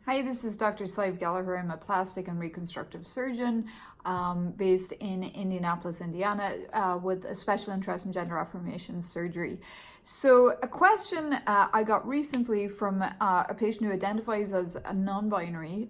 Hi, this is Dr. Gallagher. I'm a plastic and reconstructive surgeon based in Indianapolis, Indiana, with a special interest in gender affirmation surgery. So a question I got recently from a patient who identifies as a non-binary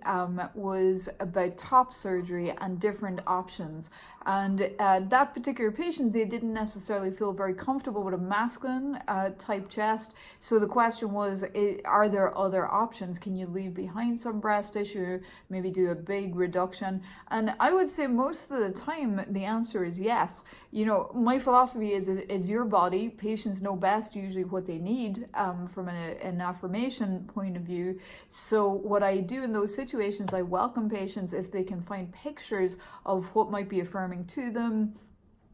was about top surgery and different options. And that particular patient, they didn't necessarily feel very comfortable with a masculine type chest. So the question was, are there other options? Can you leave behind some breast tissue, maybe do a big reduction? And I would say most of the time, the answer is yes. You know, my philosophy is it's your body. Patients know best usually what they need from an affirmation point of view. So what I do in those situations, I welcome patients if they can find pictures of what might be affirming to them,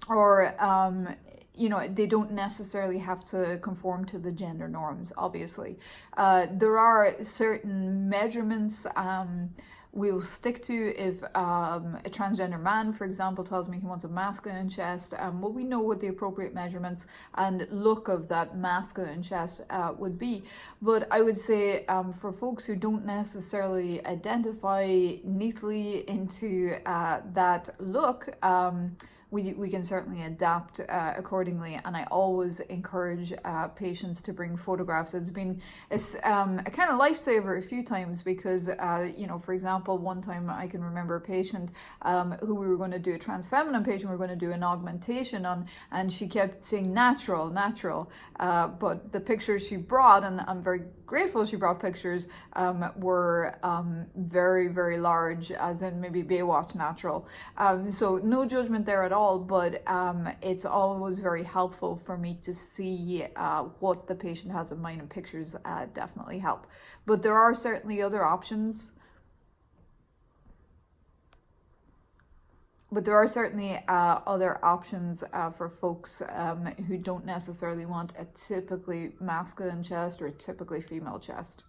or you know, they don't necessarily have to conform to the gender norms, obviously. There are certain measurements we'll stick to. If a transgender man, for example, tells me he wants a masculine chest, well, we know what the appropriate measurements and look of that masculine chest would be. But I would say for folks who don't necessarily identify neatly into that look, we can certainly adapt accordingly, and I always encourage patients to bring photographs. It's been a kind of lifesaver a few times because, you know, for example, one time I can remember a patient who we were going to do, a trans feminine patient, we were going to do an augmentation on, and she kept saying natural, natural, but the pictures she brought, and I'm very grateful she brought pictures, were very, very large, as in maybe Baywatch natural. So no judgment there at all, but it's always very helpful for me to see what the patient has in mind, and pictures definitely help. But there are certainly other options. For folks who don't necessarily want a typically masculine chest or a typically female chest.